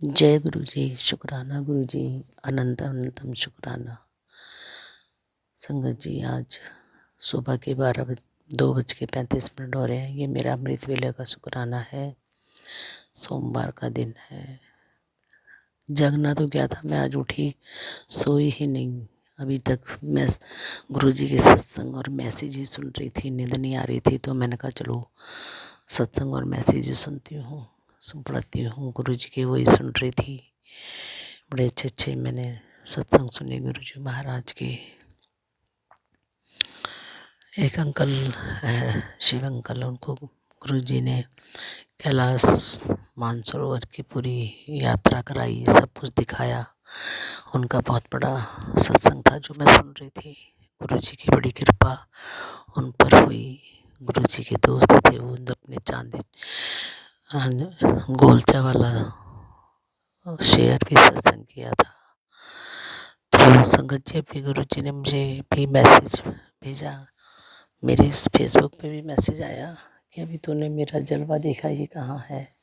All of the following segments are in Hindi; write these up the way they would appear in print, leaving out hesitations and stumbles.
जय गुरु जी। शुक्राना गुरु जी। अनंत अनंतम शुक्राना। संगत जी, आज सुबह के 2:35 हो रहे हैं। ये मेरा अमृत वेले का शुक्राना है। सोमवार का दिन है। जगना तो क्या था, मैं आज उठी, सोई ही नहीं अभी तक। मैं गुरु जी के सत्संग और मैसेज ही सुन रही थी, नींद नहीं आ रही थी, तो मैंने कहा चलो सत्संग और मैसेज ही सुनती हूँ, पढ़ती हूँ। गुरु जी के वही सुन रही थी। बड़े अच्छे मैंने सत्संग सुने गुरु जी महाराज के। एक अंकल है, शिव अंकल, उनको गुरु जी ने कैलाश मानसरोवर की पूरी यात्रा कराई, सब कुछ दिखाया। उनका बहुत बड़ा सत्संग था जो मैं सुन रही थी। गुरु जी की बड़ी कृपा उन पर हुई। गुरु जी के दोस्त थे वो, अपने चांदी गोलचा वाला शेयर भी सत्संग किया था। तो संगत जी, अभी गुरु जी ने मुझे भी मैसेज भेजा, मेरे फेसबुक पे भी मैसेज आया कि अभी तूने मेरा जलवा देखा ही कहाँ है,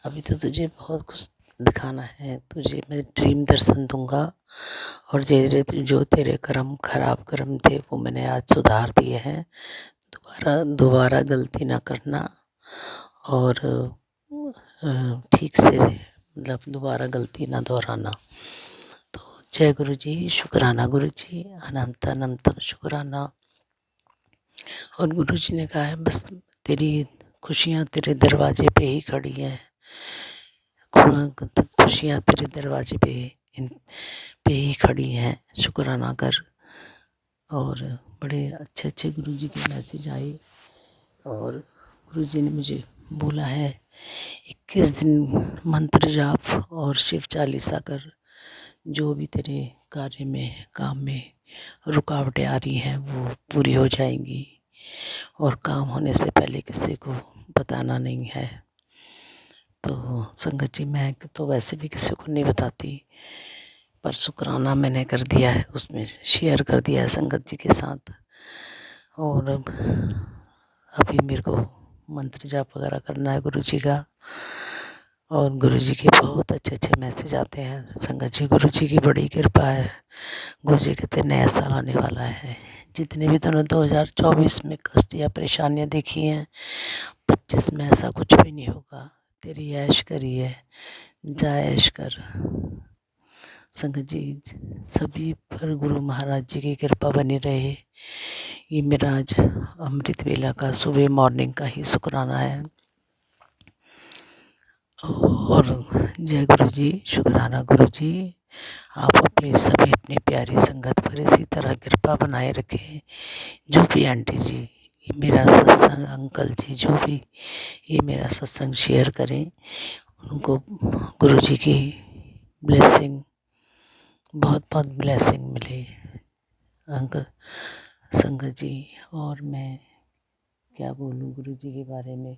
अभी तो तुझे बहुत कुछ दिखाना है, तुझे मैं ड्रीम दर्शन दूंगा और जो तेरे कर्म खराब कर्म थे वो मैंने आज सुधार दिए हैं। दोबारा गलती ना करना और ठीक से मतलब दोबारा गलती ना दोहराना। तो जय गुरु जी। शुक्राना गुरु जी। अनंत अनंतम शुक्राना। और गुरु जी ने कहा है बस तेरी खुशियाँ तेरे दरवाजे पे ही खड़ी हैं, खुशियाँ तेरे दरवाजे पे ही खड़ी हैं, शुक्राना कर। और बड़े अच्छे गुरु जी के मैसेज आए और गुरु जी ने मुझे बोला है 21 दिन मंत्र जाप और शिव चालीसा कर, जो भी तेरे कार्य में काम में रुकावटें आ रही हैं वो पूरी हो जाएंगी, और काम होने से पहले किसी को बताना नहीं है। तो संगत जी, मैं तो वैसे भी किसी को नहीं बताती, पर शुक्राना मैंने कर दिया है, उसमें शेयर कर दिया है संगत जी के साथ। और अभी मेरे को मंत्र जाप वगैरह करना है गुरु जी का। और गुरु जी के बहुत अच्छे मैसेज आते हैं संगत जी। गुरु जी की बड़ी कृपा है। गुरु जी कहते नया साल आने वाला है, जितने भी तुमने 2024 में कष्ट या परेशानियाँ देखी हैं, 25 में ऐसा कुछ भी नहीं होगा। तेरी ऐश करी है, जा ऐश कर। संगत जी, सभी पर गुरु महाराज जी की कृपा बनी रहे। ये मेरा आज अमृत वेला का सुबह मॉर्निंग का ही शुक्राना है। और जय गुरु जी। शुक्राना गुरु जी। आप अपनी प्यारी संगत पर इसी तरह कृपा बनाए रखें। जो भी आंटी जी ये मेरा सत्संग, अंकल जी जो भी ये मेरा सत्संग शेयर करें, उनको गुरु जी की ब्लेसिंग, बहुत बहुत ब्लेसिंग मिले अंकल, संगत जी। और मैं क्या बोलूँ गुरु जी के बारे में।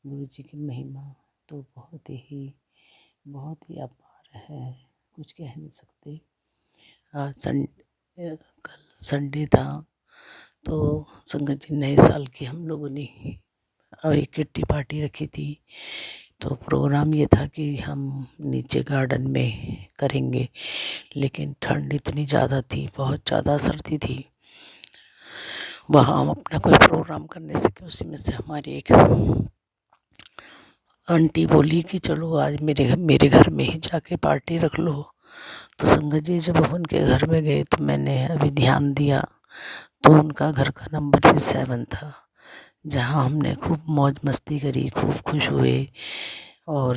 गुरु जी की महिमा तो बहुत ही अपार है, कुछ कह नहीं सकते। आज कल संडे था, तो संगत जी नए साल की हम लोगों ने एक किट्टी पार्टी रखी थी। तो प्रोग्राम ये था कि हम नीचे गार्डन में करेंगे, लेकिन ठंड इतनी ज़्यादा थी, बहुत ज़्यादा सर्दी थी, वहाँ हम अपना कोई प्रोग्राम करने सके। उसी में से हमारी एक आंटी बोली कि चलो आज मेरे घर में ही जाके पार्टी रख लो। तो संगत जी, जब हम उनके घर में गए तो मैंने अभी ध्यान दिया तो उनका घर का नंबर भी 7 था, जहाँ हमने खूब मौज मस्ती करी, खूब खुश हुए और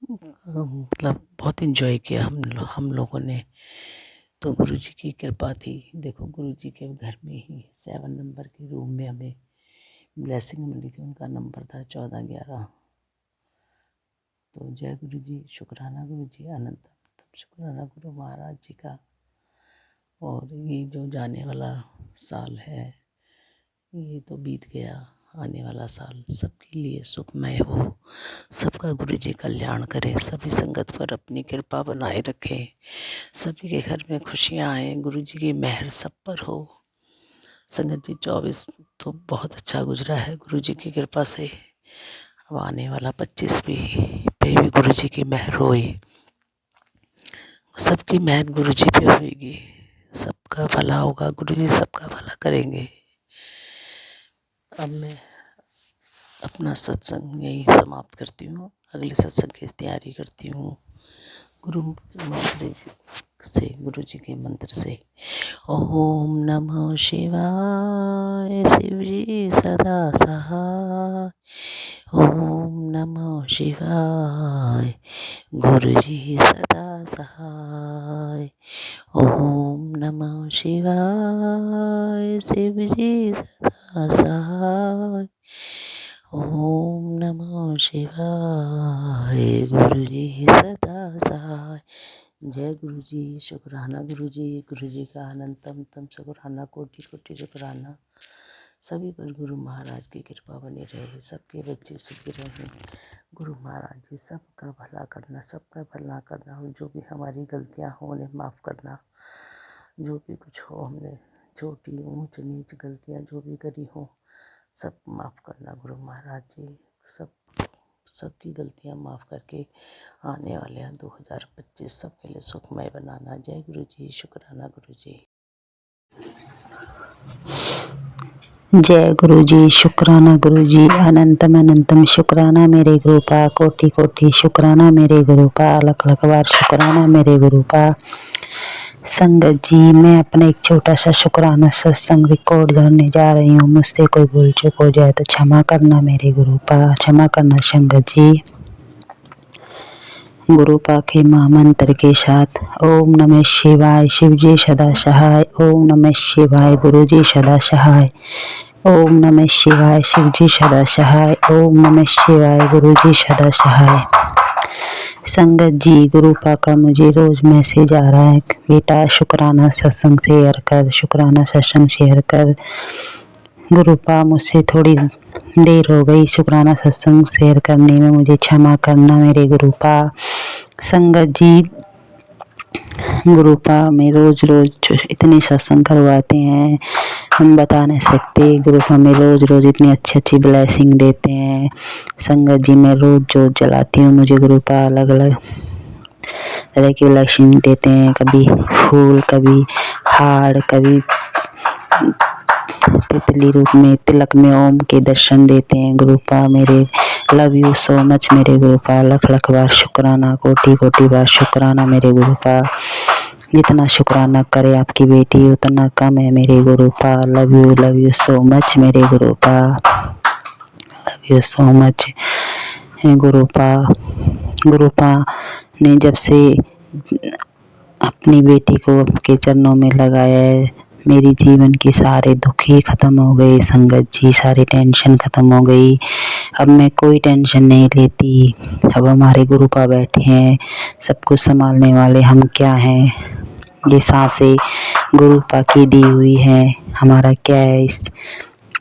मतलब बहुत इन्जॉय किया हम लोगों ने। तो गुरु जी की कृपा थी। देखो, गुरु जी के घर में ही 7 नंबर के रूम में हमें ब्लेसिंग मिली थी। उनका नंबर था 1411। तो जय गुरु जी। शुक्राना गुरु जी। अनंत अनंतम शुक्राना गुरु महाराज जी का। और ये जो जाने वाला साल है ये तो बीत गया, आने वाला साल सबके लिए सुखमय हो, सबका गुरु जी कल्याण करे, सभी संगत पर अपनी कृपा बनाए रखे, सभी के घर में खुशियाँ आए, गुरु जी की मेहर सब पर हो। संगत जी, 24 तो बहुत अच्छा गुजरा है गुरु जी की कृपा से। अब आने वाला 25 पे भी गुरु गुरु जी की मेहर होए, सबकी मेहर गुरु जी पे होएगी, सबका भला होगा, गुरु जी सबका भला करेंगे। अब मैं अपना सत्संग यही समाप्त करती हूँ, अगले सत्संग की तैयारी करती हूँ गुरु मंत्र से, गुरु जी के मंत्र से। ओम नमः शिवाय, शिव जी सदा सहाय। ओम नमः शिवाय, गुरु जी सदा सहाय। ओम नमः शिवाय, शिव जी सदा सहाय। ओम नमः शिवाय, गुरु जी सदा सहाय। जय गुरु जी, शुक्राना गुरु जी का अनंतम शुक्राना, कोटि कोटि शुक्राना। सभी पर गुरु महाराज की कृपा बनी रहे, सबके बच्चे सुखी रहें। गुरु महाराज जी सबका भला करना, सबका भला करना, और जो भी हमारी गलतियां हो उन्हें माफ़ करना। जो भी कुछ हो, हमने छोटी ऊंच नीच गलतियां जो भी करी हो, सब माफ़ करना गुरु महाराज जी। सबकी गलतियां माफ़ करके आने वाले 2025 सबके लिए सुखमय बनाना। जय गुरु जी, शुक्राना गुरु जी। जय गुरु जी, शुक्राना गुरु जी, अनंतम अनंतम शुक्राना मेरे गुरुपा, कोटि कोटि शुक्राना मेरे गुरुपा, लख लख बार शुक्राना मेरे गुरुपा। संगत जी, मैं अपना एक छोटा सा शुक्राना सत्संग रिकॉर्ड करने जा रही हूँ। मुझसे कोई भूल चूक हो जाए तो क्षमा करना मेरे गुरुपा, क्षमा करना संगत जी। गुरुपा के महामंत्र के साथ ओम नमः शिवाय, शिव जी सदा सहाय। ओम नमः शिवाय, गुरु जी सदा सहाय। ओम नमः शिवाय, शिव जी सदा सहाय। ओम नमः शिवाय, गुरु जी सदा सहाय। संगत जी, गुरुपा का मुझे रोज मैसेज आ रहा है, बेटा शुक्राना सत्संग शेयर कर, शुक्राना सत्संग शेयर कर। गुरुपा, मुझसे थोड़ी देर हो गई शुक्राना सत्संग शेयर करने में, मुझे क्षमा करना मेरे गुरुपा। संगत जी, गुरुपा में रोज रोज इतने सत्संग करवाते हैं, हम बता नहीं सकते। गुरुपा में रोज रोज इतनी अच्छी अच्छी ब्लेसिंग देते हैं। संगत जी, मैं रोज जोत जलाती हूँ, मुझे गुरुपा अलग अलग तरह की ब्लेसिंग देते हैं, कभी फूल, कभी हार, कभी तितली रूप में, तिलक में ओम के दर्शन देते हैं। गुरुपा मेरे लव यू सो मच मेरे गुरुपा, लख लख बार शुक्राना, कोटि कोटि बार शुक्राना मेरे गुरुपा। जितना शुक्राना करे आपकी बेटी उतना कम है मेरे गुरुपा। लव यू सो मच मेरे गुरुपा, लव यू सो मच गुरुपा। गुरुपा ने जब से अपनी बेटी को आपके चरणों में लगाया है, मेरी जीवन के सारे दुख ही खत्म हो गए संगत जी, सारी टेंशन खत्म हो गई। अब मैं कोई टेंशन नहीं लेती। अब हमारे गुरुपा बैठे हैं, सब कुछ संभालने वाले। हम क्या हैं, ये सांसें गुरुपा की दी हुई है। हमारा क्या है इस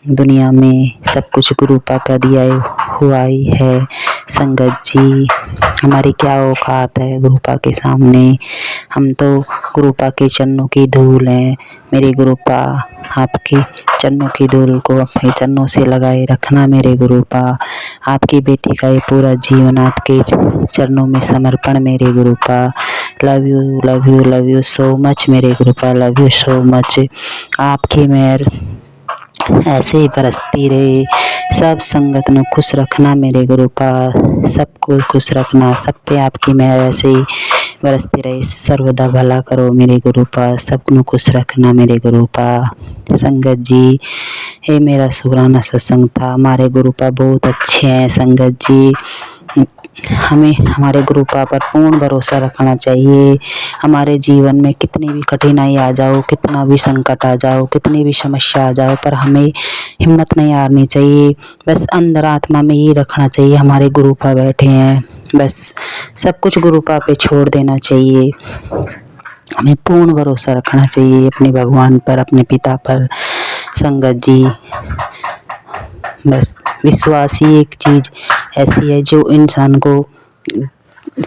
दुनिया में, सब कुछ गुरुपा का दिया हुआ ही है संगत जी। हमारी क्या औकात है गुरुपा के सामने, हम तो गुरुपा के चरणों की धूल हैं मेरे गुरुपा। आपके चरणों की धूल को अपने चरणों से लगाए रखना मेरे गुरुपा। आपकी बेटी का ये पूरा जीवन आपके चरणों में समर्पण मेरे गुरुपा। लव यू सो मच मेरे गुरुपा, लव यू सो मच। आपकी मेहर ऐसे ही बरसती रहे, सब संगत ਨੂੰ खुश रखना मेरे गुरुपा, सबको खुश रखना, सब पे आपकी मेहर ऐसे ही बरसती रहे। सर्वदा भला करो मेरे गुरुपा, सबको खुश रखना मेरे गुरुपा। संगत जी, ये मेरा शुक्राना सत्संग था। हमारे गुरुपा बहुत अच्छे हैं संगत जी। हमें हमारे गुरुपा पर पूर्ण भरोसा रखना चाहिए। हमारे जीवन में कितनी भी कठिनाई आ जाओ, कितना भी संकट आ जाओ, कितनी भी समस्या आ जाओ, पर हमें हिम्मत नहीं हारनी चाहिए। बस अंदर आत्मा में ये रखना चाहिए, हमारे गुरुपा बैठे हैं, बस सब कुछ गुरुपा पे छोड़ देना चाहिए। हमें पूर्ण भरोसा रखना चाहिए अपने भगवान पर, अपने पिता पर संगत जी। बस विश्वास ही एक चीज़ ऐसी है जो इंसान को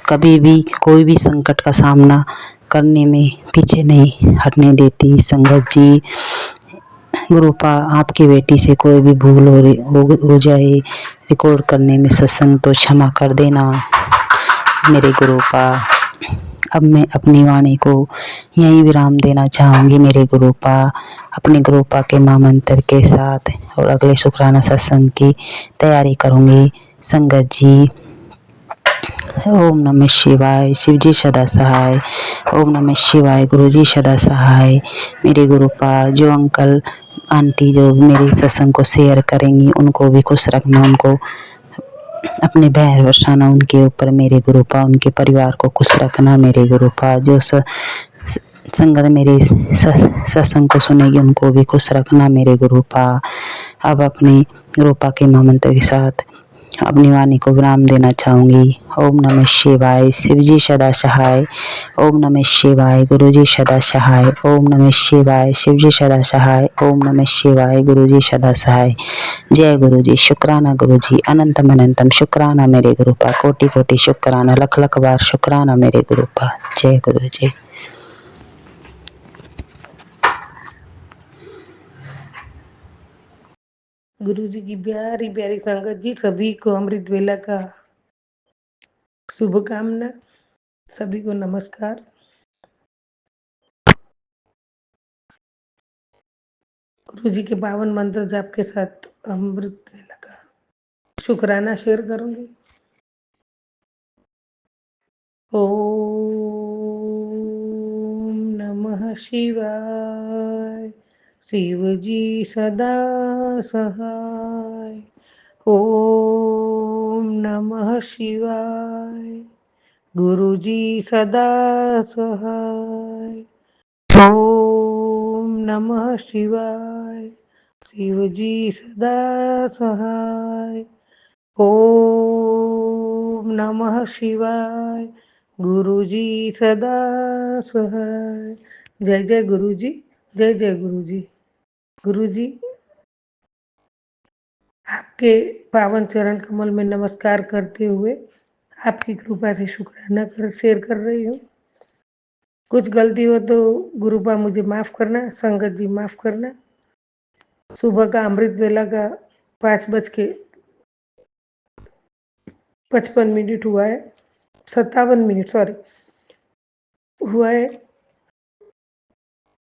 कभी भी कोई भी संकट का सामना करने में पीछे नहीं हटने देती संगत जी। गुरुपा, आपकी बेटी से कोई भी भूल हो जाए रिकॉर्ड करने में सत्संग, तो क्षमा कर देना। मेरे गुरुपा। अब मैं अपनी वाणी को यहीं विराम देना चाहूँगी मेरे गुरुपा। अपने गुरुपा के महामंत्र के साथ और अगले शुक्राना सत्संग की तैयारी करूँगी। संगत जी, ओम नमः शिवाय। शिव जी सदा सहाय। ओम नमः शिवाय। गुरु जी सदा सहाय। मेरे गुरुपा, जो अंकल आंटी जो मेरे सत्संग को शेयर करेंगी उनको भी खुश रखना, उनको अपने बहन बरसाना उनके ऊपर मेरे गुरुपा, उनके परिवार को खुश रखना मेरे गुरुपा। जो संगत मेरे सत्संग को सुनेगी उनको भी खुश रखना मेरे गुरुपा। अब अपने गुरुपा के महामंत्र के साथ अपनी वाणी को विराम देना चाहूँगी। ओम नमः शिवाय। शिव जी सदा सहाय। ओम नमः शिवाय। गुरु जी सदा सहाय। ओम नमः शिवाय। शिव जी सदा सहाय। ओम नमः शिवाय। गुरु जी सदा सहाय। जय गुरु जी। शुक्राना गुरु जी। अनंतम अनंतम शुक्राना मेरे गुरुपा। कोटि कोटि शुक्राना, लख लख बार शुक्राना मेरे गुरुपा। जय गुरु जी। गुरु जी की प्यारी प्यारी संगत जी, सभी को अमृत वेला का शुभकामना, सभी को नमस्कार। गुरु जी के पावन मंत्र जाप के साथ अमृत वेला का शुक्राना शेयर करूंगी। ओम नमः शिवाय। शिव जी सदा सहाय। ओम नमः शिवाय। गुरु जी सदा सहाय। ओम नमः शिवाय। शिव जी सदा सहाय। ओम नमः शिवाय। गुरु जी सदा सहाय। जय जय गुरु जी। जय जय गुरु जी। गुरु जी, आपके पावन चरण कमल में नमस्कार करते हुए आपकी कृपा से शुक्राना शेयर कर रही हूँ। कुछ गलती हो तो गुरुपा मुझे माफ करना, संगत जी माफ करना। सुबह का अमृत वेला का 5:55 हुआ है, 57 सॉरी हुआ है।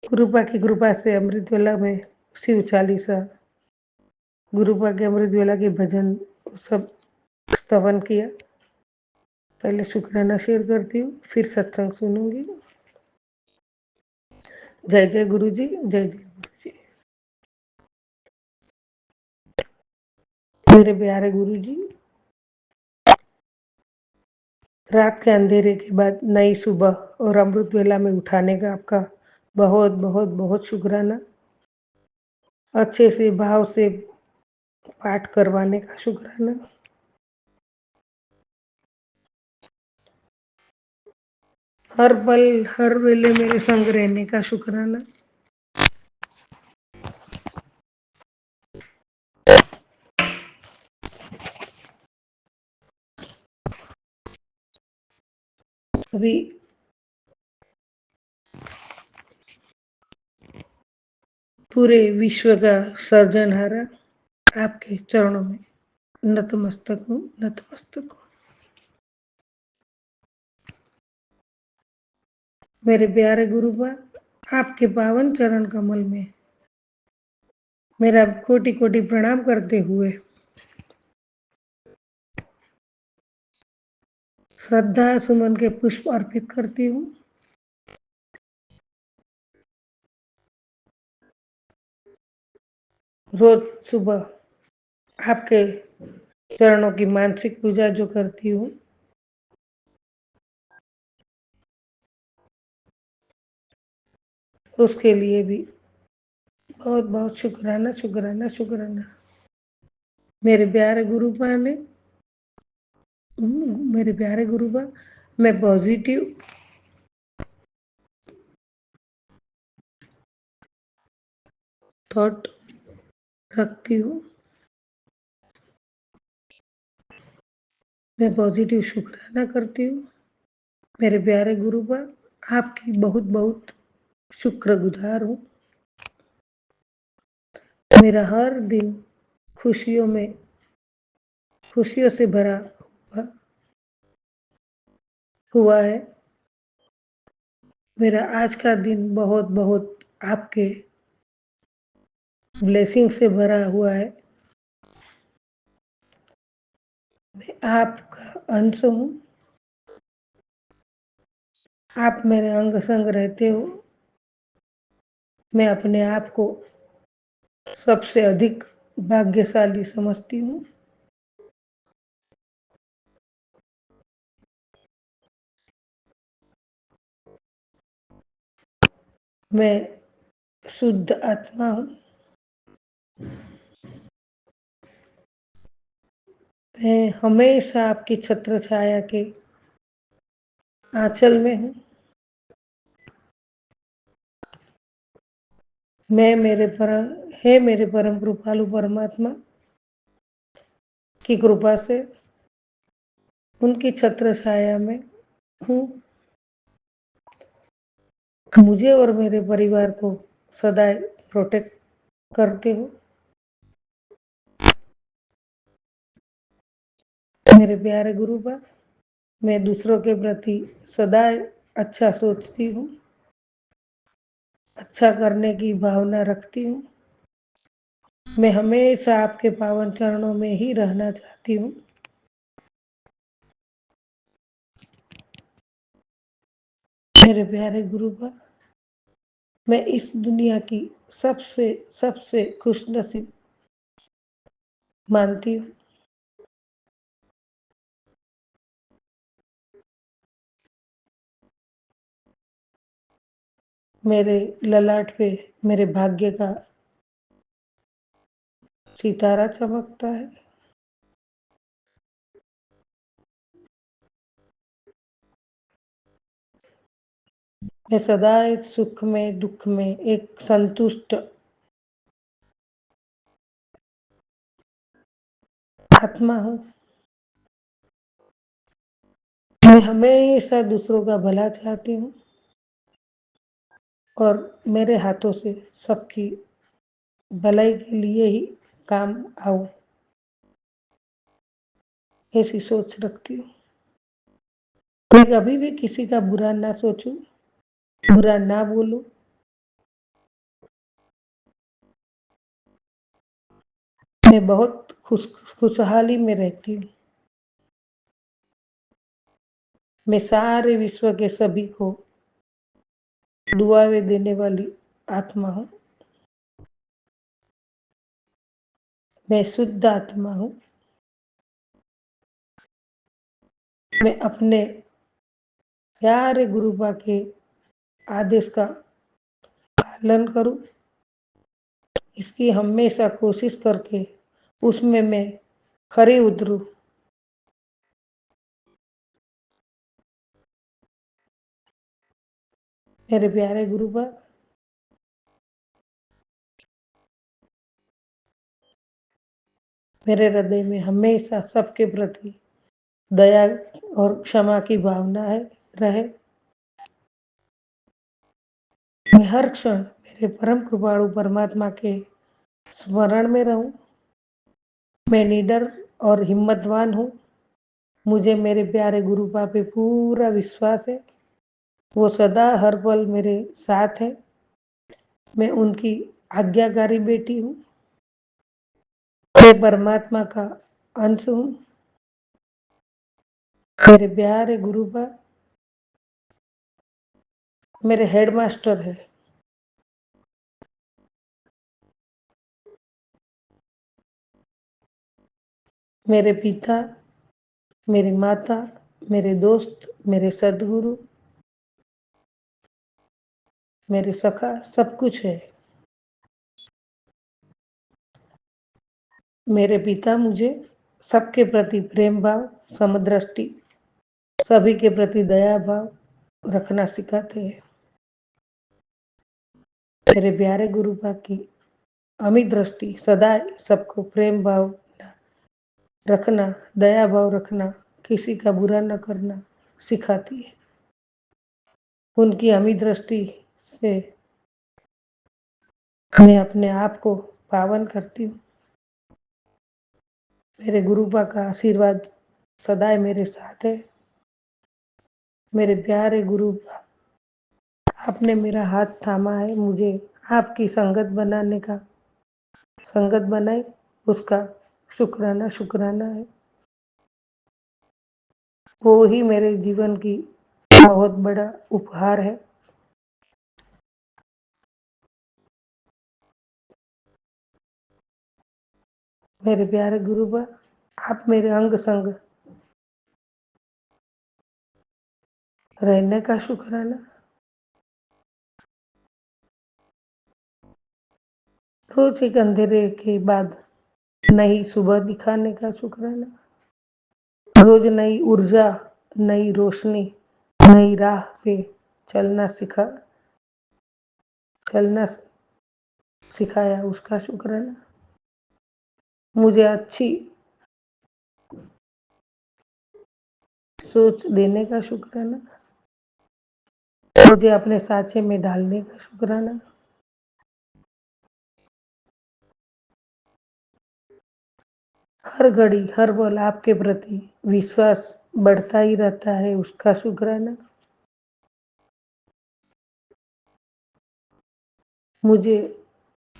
गुरुपा की कृपा से अमृत वेला में शिव चालीसा, गुरुपा के अमृत वेला के भजन सब स्तवन किया। पहले शुक्राना शेयर करती हूँ, फिर सत्संग सुनूंगी। जय जय गुरु जी। जय जय गुरु जी। मेरे प्यारे गुरु जी, रात के अंधेरे के बाद नई सुबह और अमृत वेला में उठाने का आपका बहुत बहुत बहुत शुक्राना। अच्छे से भाव से पाठ करवाने का शुक्राना। हर पल हर वेले मेरे संग रहने का शुक्राना। अभी पूरे विश्व का सर्जनहारा आपके चरणों में नतमस्तक हूँ, नतमस्तक हूँ। मेरे प्यारे गुरुपा, आपके पावन चरण कमल में मेरा कोटि कोटि प्रणाम करते हुए श्रद्धा सुमन के पुष्प अर्पित करती हूँ। रोज सुबह आपके चरणों की मानसिक पूजा जो करती हूँ, उसके लिए भी बहुत बहुत शुक्राना शुक्राना शुक्राना। मेरे प्यारे गुरुपा ने मेरे प्यारे गुरुपा, मैं पॉजिटिव थॉट रखती हूँ। मैं पॉजिटिव शुक्राना करती हूँ। मेरे प्यारे गुरुपा, आपकी बहुत बहुत शुक्रगुजार हूँ। मेरा हर दिन खुशियों से भरा हुआ हुआ है। मेरा आज का दिन बहुत बहुत आपके ब्लेसिंग से भरा हुआ है। मैं आपका अंश हूँ। आप मेरे अंग संग रहते हो। मैं अपने आप को सबसे अधिक भाग्यशाली समझती हूँ। मैं शुद्ध आत्मा हूँ। मैं हमेशा आपकी छत्र छाया के आंचल में हूँ। मेरे परम कृपालु परमात्मा की कृपा से उनकी छत्र छाया में हूँ। मुझे और मेरे परिवार को सदा प्रोटेक्ट करते हो। मेरे प्यारे गुरुबा, मैं दूसरों के प्रति सदा अच्छा सोचती हूँ, अच्छा करने की भावना रखती हूँ। मैं हमेशा आपके पावन चरणों में ही रहना चाहती हूँ। मेरे प्यारे गुरुबा, मैं इस दुनिया की सबसे सबसे खुशनसीब मानती हूँ। मेरे ललाट पे मेरे भाग्य का सितारा चमकता है। मैं सदा सुख में दुख में एक संतुष्ट आत्मा हूँ। मैं हमेशा दूसरों का भला चाहती हूँ और मेरे हाथों से सबकी भलाई के लिए ही काम आऊं, ऐसी सोच रखती हूँ। मैं कभी भी किसी का बुरा ना सोचूं, बुरा ना बोलूं। मैं बहुत खुशहाली में रहती हूँ। मैं सारे विश्व के सभी को दुआएं देने वाली आत्मा हूँ। मैं शुद्ध आत्मा हूँ। मैं अपने प्यारे गुरुबा के आदेश का पालन करूं, इसकी हमेशा कोशिश करके उसमें मैं खरी उतरूं। मेरे प्यारे गुरुबा, मेरे हृदय में हमेशा सबके प्रति दया और क्षमा की भावना है रहे। मैं हर क्षण मेरे परम कृपाणु परमात्मा के स्मरण में रहूं। मैं निडर और हिम्मतवान हूँ। मुझे मेरे प्यारे गुरुपा पे पूरा विश्वास है। वो सदा हर पल मेरे साथ है। मैं उनकी आज्ञाकारी बेटी हूँ। मैं परमात्मा का अंश हूँ। मेरे प्यारे गुरुपा मेरे हेडमास्टर है। मेरे पिता, मेरी माता, मेरे दोस्त, मेरे सदगुरु, मेरे सखा सब कुछ है। मेरे पिता मुझे सबके प्रति प्रेम भाव, समदृष्टि, सभी के प्रति दया भाव रखना सिखाते हैं। मेरे प्यारे गुरुपा की अमित दृष्टि सदा सबको प्रेम भाव रखना, दया भाव रखना, किसी का बुरा न करना सिखाती है। उनकी अमित दृष्टि से मैं अपने आप को पावन करती हूँ। मेरे गुरुपा का आशीर्वाद सदा मेरे साथ है। मेरे प्यारे गुरु, आपने मेरा हाथ थामा है, मुझे आपकी संगत बनाई, उसका शुक्राना शुक्राना है। वो ही मेरे जीवन की बहुत बड़ा उपहार है। मेरे प्यारे गुरुबा, आप मेरे अंग संग रहने का शुक्राना, रोज एक अंधेरे के बाद नई सुबह दिखाने का शुक्राना, रोज नई ऊर्जा, नई रोशनी, नई राह पे चलना सिखाया, उसका शुक्राना। मुझे अच्छी सोच देने का शुक्राना, मुझे अपने साँचे में डालने का शुक्राना। हर घड़ी, हर पल आपके प्रति विश्वास बढ़ता ही रहता है, उसका शुक्राना। मुझे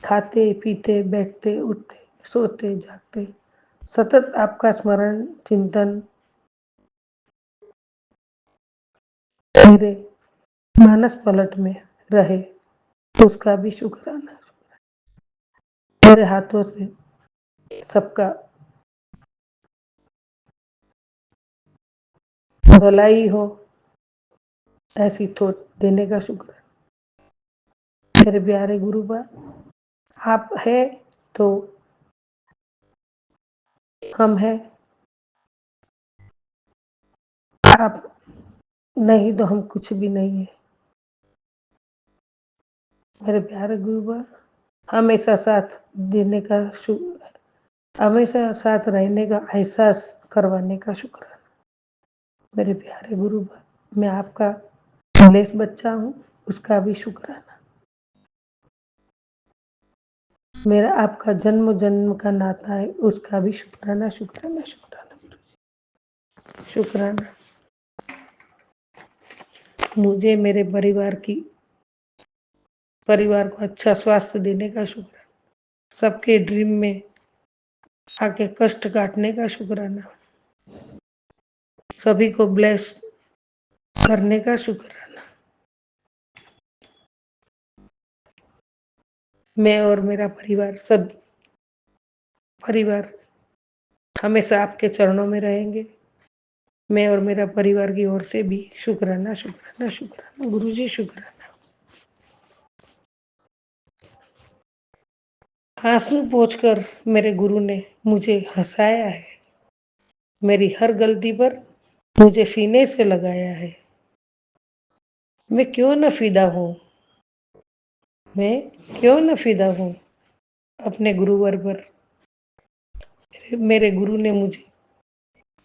खाते, पीते, बैठते, उठते, सोते, जागते सतत आपका स्मरण, चिंतन मेरे मानस पलट में रहे, उसका भी शुक्राना। मेरे हाथों से सबका भलाई हो, ऐसी थोट देने का शुक्राना। मेरे प्यारे गुरुबा, आप है तो हम हैं, आप नहीं तो हम कुछ भी नहीं है। मेरे प्यारे गुरुबा, हमेशा साथ देने का हमेशा साथ रहने का एहसास करवाने का शुक्राना। मेरे प्यारे गुरुबा, मैं आपका लेस बच्चा हूँ, उसका भी शुक्राना। मेरा आपका जन्म जन्म का नाता है, उसका भी शुक्राना शुक्राना शुक्राना शुक्राना। मुझे मेरे परिवार को अच्छा स्वास्थ्य देने का शुक्राना। सबके ड्रीम में आके कष्ट काटने का शुक्राना। सभी को ब्लेस करने का शुक्राना। मैं और मेरा परिवार हमेशा आपके चरणों में रहेंगे। मैं और मेरा परिवार की ओर से भी शुक्राना शुक्राना शुक्राना। गुरुजी शुक्राना। आंसू पोंछकर मेरे गुरु ने मुझे हंसाया है, मेरी हर गलती पर मुझे सीने से लगाया है। मैं क्यों न फिदा हूँ, मैं क्यों न फिदा हूँ अपने गुरुवर पर। मेरे गुरु ने मुझे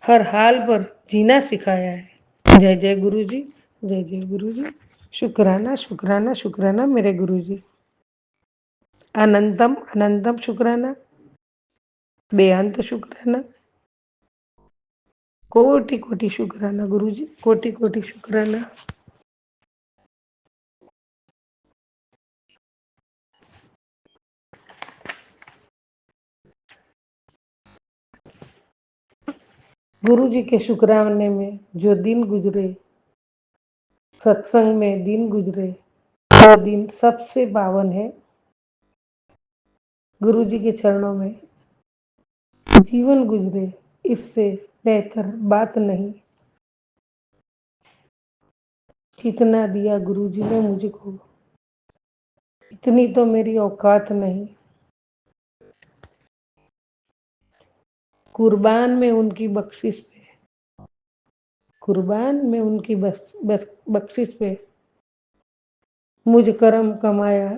हर हाल पर जीना सिखाया है। जय जय गुरु जी, जय जय गुरु जी। शुक्राना शुक्राना शुक्राना मेरे गुरु जी। अनंतम अनंतम शुक्राना, बेअंत शुक्राना, कोटि कोटि शुक्राना गुरु जी, कोटि कोटि शुक्राना। गुरु जी के शुक्राने में जो दिन गुजरे, सत्संग में दिन गुजरे, वो दिन सबसे पावन है। गुरु जी के चरणों में जीवन गुजरे, इससे बेहतर बात नहीं। जितना दिया गुरु जी ने मुझको, इतनी तो मेरी औकात नहीं। कुर्बान में उनकी बख्शिश पे, कुर्बान में उनकी बख्शिश पे मुझ कर्म कमाया,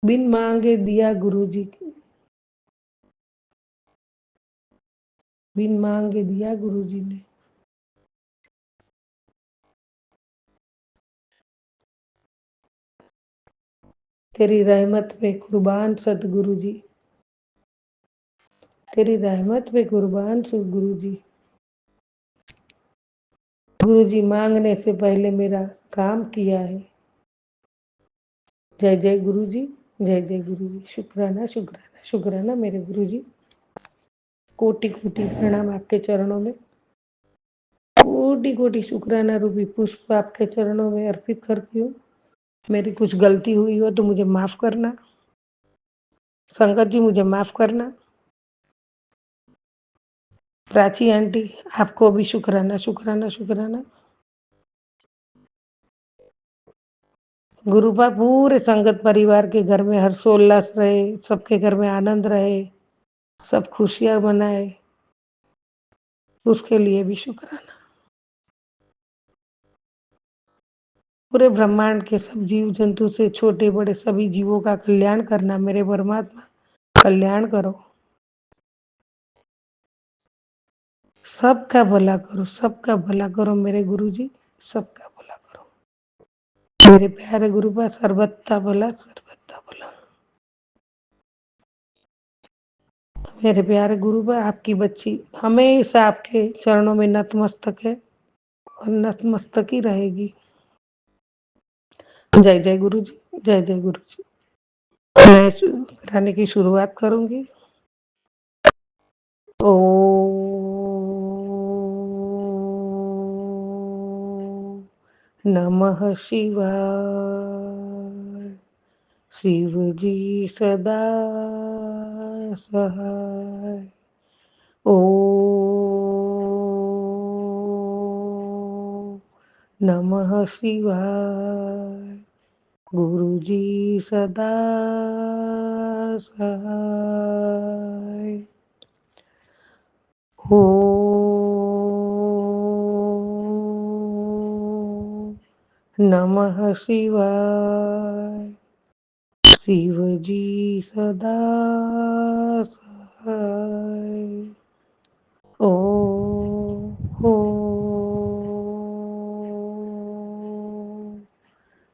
बिन मांगे दिया गुरु जी, बिन मांगे दिया गुरु जी ने। तेरी रहमत पे कुर्बान सतगुरु जी। तेरी रहमत पे कुर्बान सु गुरु जी। गुरु जी मांगने से पहले मेरा काम किया है। जय जय गुरु जी, जय जय गुरु जी। शुक्राना शुक्राना शुक्राना मेरे गुरु जी। कोटि कोटि प्रणाम आपके चरणों में। कोटि कोटि शुक्राना रूपी पुष्प आपके चरणों में अर्पित करती हूँ। मेरी कुछ गलती हुई हो तो मुझे माफ करना। संगत जी मुझे माफ करना। प्राची आंटी आपको भी शुक्राना शुक्राना शुक्राना। गुरुपा पूरे संगत परिवार के घर में हर्षोल्लास रहे, सबके घर में आनंद रहे, सब खुशियां मनाए, उसके लिए भी शुक्राना। पूरे ब्रह्मांड के सब जीव जंतु से छोटे बड़े सभी जीवों का कल्याण करना मेरे परमात्मा, कल्याण करो, सबका भला करो, सबका भला करो मेरे गुरु जी, सबका भला करो मेरे प्यारे गुरुपा। सर्वथा भला सर्वथा भला। मेरे प्यारे गुरुपा आपकी बच्ची हमेशा आपके चरणों में नतमस्तक है और नतमस्तक ही रहेगी। जय जय गुरु जी, जय जय गुरु जी। मैं कराने की शुरुआत करूंगी। ओ नमः शिवाय। शिव जी सदा सहाय। ओ नमः शिवाय। गुरु जी सदा सहाय। ओ नमः शिवाय। शिव जी सदा सहाय। ओ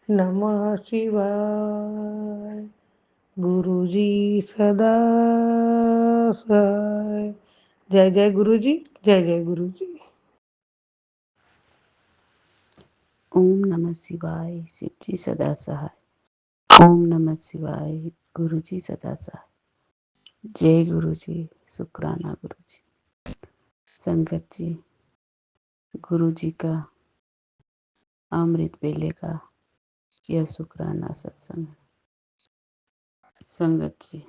नमः शिवाय। गुरु जी सदा सहाय। जय जय गुरु जी, जय जय गुरु जी। ओम नमः शिवाय। शिव जी सदा सहाय। ओम नमः शिवाय। गुरु जी सदा सहाय। जय गुरु जी। शुक्राना गुरु जी। संगत जी, गुरु जी का अमृत बेले का यह शुक्राना सत्संग है। संगत जी,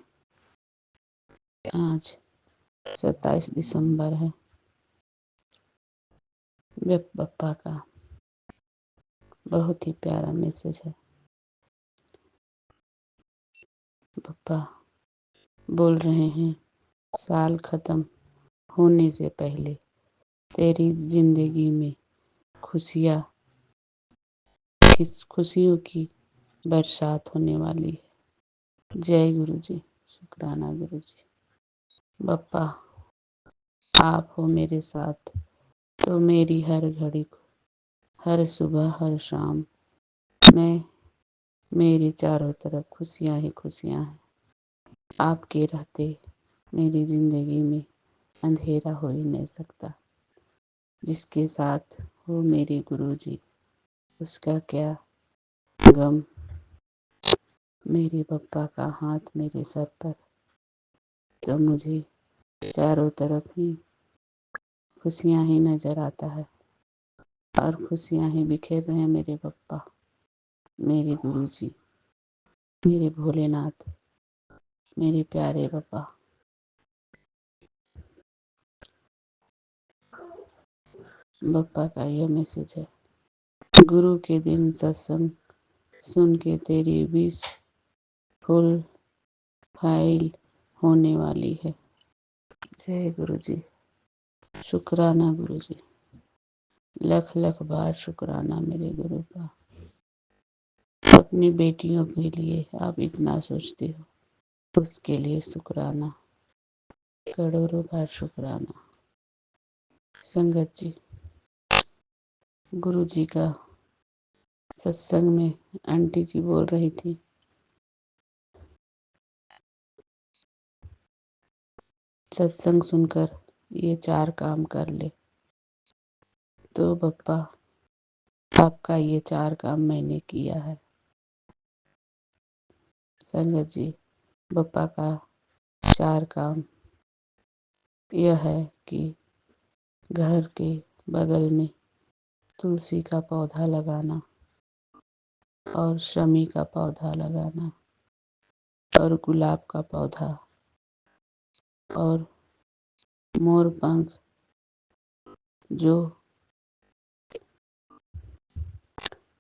आज 27 दिसंबर है। बप्पा का बहुत ही प्यारा मैसेज है। बप्पा बोल रहे हैं, साल खत्म होने से पहले तेरी जिंदगी में खुशियों की बरसात होने वाली है। जय गुरु जी। शुक्राना गुरु जी। बप्पा आप हो मेरे साथ तो मेरी हर घड़ी को, हर सुबह हर शाम मेरे चारों तरफ खुशियां ही खुशियां हैं। आपके रहते मेरी जिंदगी में अंधेरा हो ही नहीं सकता। जिसके साथ हो मेरे गुरु जी, उसका क्या गम। मेरे बप्पा का हाथ मेरे सर पर, तो मुझे चारों तरफ ही खुशियां ही नजर आता है और खुशियां ही बिखेर रहे हैं मेरे बप्पा, मेरे गुरु जी, मेरे भोलेनाथ, मेरे प्यारे बप्पा। बप्पा का यह मैसेज है, गुरु के दिन सत्संग सुन के तेरी विश फुल फाइल होने वाली है। जय गुरु जी। शुक्राना गुरु जी। लख लख बार शुक्राना मेरे गुरु का। अपनी बेटियों के लिए आप इतना सोचते हो, उसके लिए शुक्राना, करोड़ों बार शुक्राना। संगत जी, गुरु जी का सत्संग में आंटी जी बोल रही थी, सत्संग सुनकर ये 4 काम कर ले। तो बप्पा आपका ये 4 काम मैंने किया है। संगत जी, बप्पा का 4 काम यह है कि घर के बगल में तुलसी का पौधा लगाना और शमी का पौधा लगाना और गुलाब का पौधा और मोर पंख जो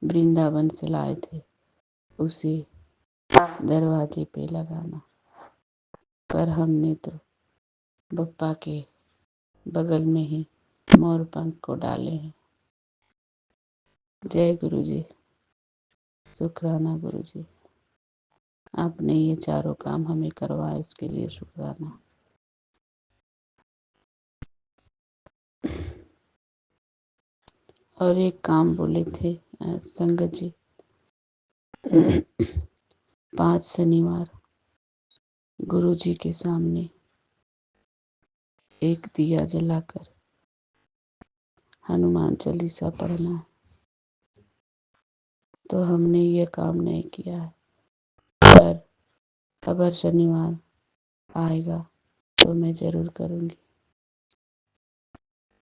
वृंदावन से लाए थे उसे दरवाजे पे लगाना। पर हमने तो बप्पा के बगल में ही मोर पंख को डाले हैं। जय गुरु जी, शुक्राना गुरु जी, आपने ये 4 काम हमें करवाए, इसके लिए शुक्राना। और एक काम बोले थे संगत जी, 5 शनिवार गुरु जी के सामने एक दिया जलाकर हनुमान चालीसा पढ़ना है। तो हमने ये काम नहीं किया है, पर अगर शनिवार आएगा तो मैं जरूर करूँगी।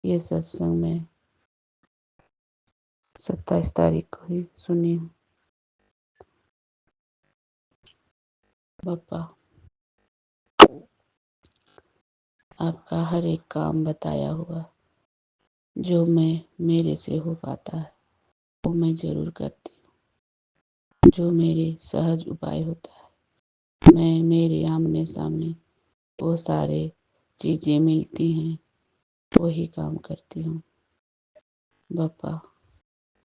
ये सत्संग में 27 तारीख को ही सुनी हूँ। बप्पा आपका हर एक काम बताया हुआ जो मेरे से हो पाता है वो मैं जरूर करती हूँ। जो मेरे सहज उपाय होता है मैं मेरे आमने सामने वो सारे चीज़ें मिलती हैं वही काम करती हूँ। बप्पा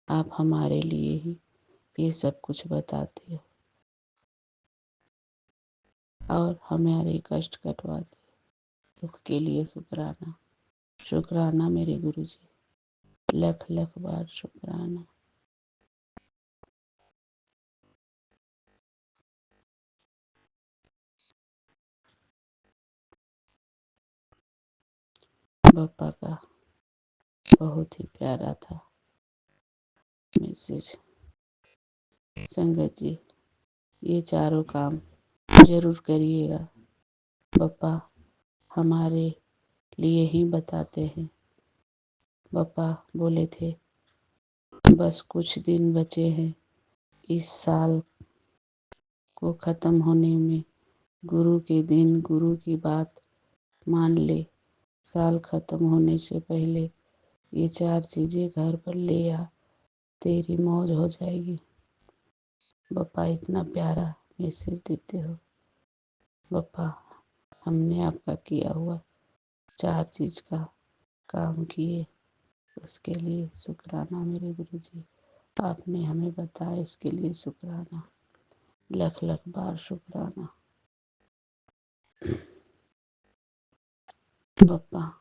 आप हमारे लिए ही ये सब कुछ बताते हो और हमारे कष्ट कटवाते हो, इसके लिए शुक्राना। शुक्राना मेरे गुरु जी, लख लख बार शुक्राना। बप्पा का बहुत ही प्यारा था मैसेज। संगत जी, ये 4 काम जरूर करिएगा। बप्पा हमारे लिए ही बताते हैं। बप्पा बोले थे बस कुछ दिन बचे हैं इस साल को ख़त्म होने में। गुरु के दिन गुरु की बात मान ले, साल ख़त्म होने से पहले ये 4 चीज़ें घर पर ले आ, तेरी मौज हो जाएगी। बप्पा इतना प्यारा मैसेज देते हो। बप्पा हमने आपका किया हुआ 4 चीज़ का काम किए, उसके लिए शुक्राना मेरे गुरु जी। आपने हमें बताया इसके लिए शुक्राना, लख लख बार शुक्राना। बप्पा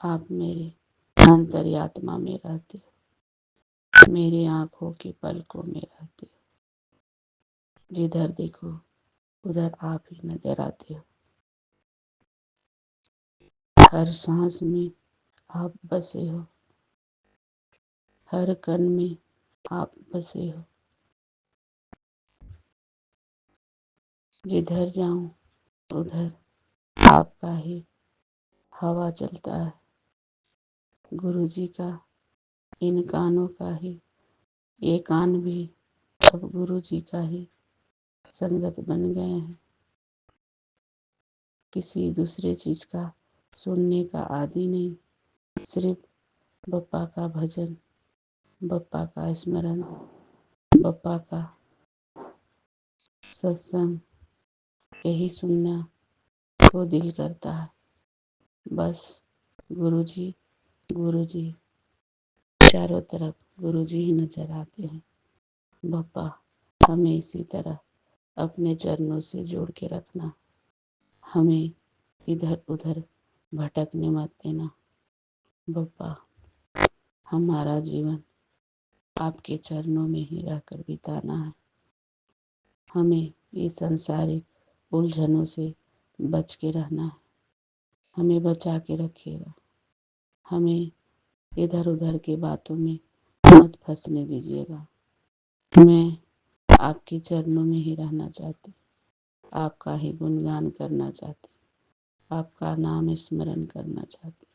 आप मेरे अंतर्यात्मा में रहते हो, मेरी आँखों की पलकों में रहते हो। जिधर देखो उधर आप ही नजर आते हो। हर सांस में आप बसे हो, हर कण में आप बसे हो। जिधर जाऊं उधर आपका ही हवा चलता है। गुरु जी का इन कानों का ही, ये कान भी अब गुरु जी का ही संगत बन गए हैं। किसी दूसरे चीज का सुनने का आदि नहीं, सिर्फ बप्पा का भजन, बप्पा का स्मरण, बप्पा का सत्संग, यही सुनना को दिल करता है। बस गुरु जी गुरु जी, चारों तरफ गुरु जी ही नजर आते हैं। बप्पा हमें इसी तरह अपने चरणों से जोड़ के रखना, हमें इधर उधर भटकने मत देना। बप्पा हमारा जीवन आपके चरणों में ही रहकर बिताना है। हमें ये संसारिक उलझनों से बच के रहना है। हमें बचा के रखिएगा। हमें इधर उधर की बातों में मत फंसने दीजिएगा। मैं आपके चरणों में ही रहना चाहती, आपका ही गुणगान करना चाहती, आपका नाम स्मरण करना चाहती,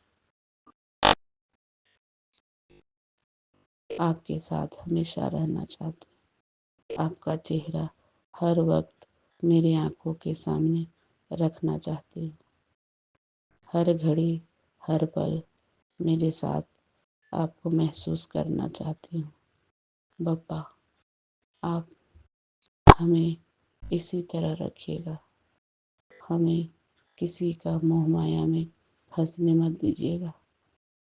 आपके साथ हमेशा रहना चाहती, आपका चेहरा हर वक्त मेरी आंखों के सामने रखना चाहती हूँ। हर घड़ी हर पल मेरे साथ आपको महसूस करना चाहती हूँ। बप्पा, आप हमें इसी तरह रखिएगा। हमें किसी का मोह माया में फंसने मत दीजिएगा।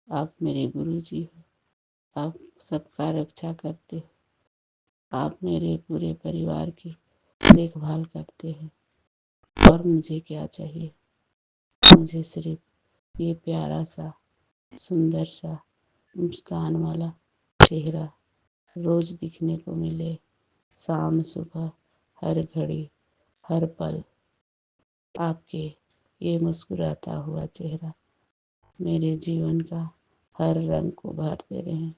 आप मेरे गुरुजी हो, आप सबका रक्षा करते हो, आप मेरे पूरे परिवार की देखभाल करते हैं। और मुझे क्या चाहिए? मुझे सिर्फ ये प्यारा सा, सुंदर सा, मुस्कान वाला चेहरा रोज दिखने को मिले, शाम सुबह, हर घड़ी हर पल। आपके ये मुस्कुराता हुआ चेहरा मेरे जीवन का हर रंग को भर दे रहे हैं।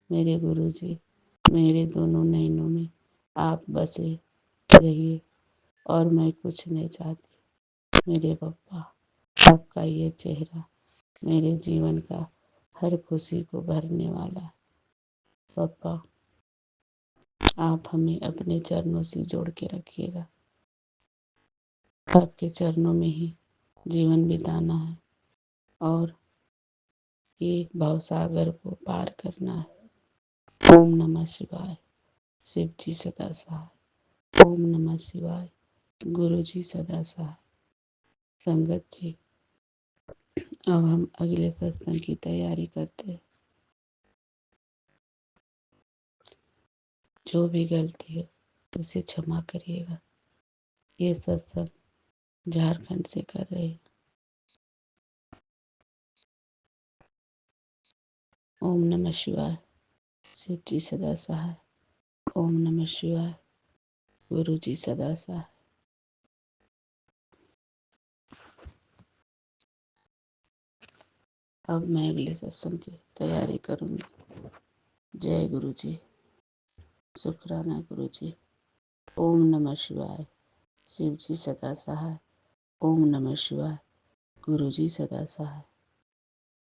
मेरे गुरुजी, मेरे दोनों नैनों में आप बसे रहिए और मैं कुछ नहीं चाहती। मेरे पप्पा, आपका ये चेहरा मेरे जीवन का हर खुशी को भरने वाला है। पप्पा, आप हमें अपने चरणों से जोड़ के रखिएगा। आपके चरणों में ही जीवन बिताना है और ये भवसागर को पार करना है। ओम नमः शिवाय। शिव जी सदा सहाय। ओम नमः शिवाय। गुरु जी सदा सहाय। संगत जी, अब हम अगले सत्संग की तैयारी करते हैं। जो भी गलती हो उसे क्षमा करिएगा। ये सत्संग झारखंड से कर रहे हैं। ओम नमः शिवाय। शिव जी सदा सहाय। ओम नमः शिवाय। गुरु जी सदा सहाय। अब मैं अगले सत्संग की तैयारी करूंगी। जय गुरु जी। शुक्राना गुरु जी। ओम नमः शिवाय। शिव जी सदा सहाय। ओम नमः शिवाय। गुरु जी सदा सहाय।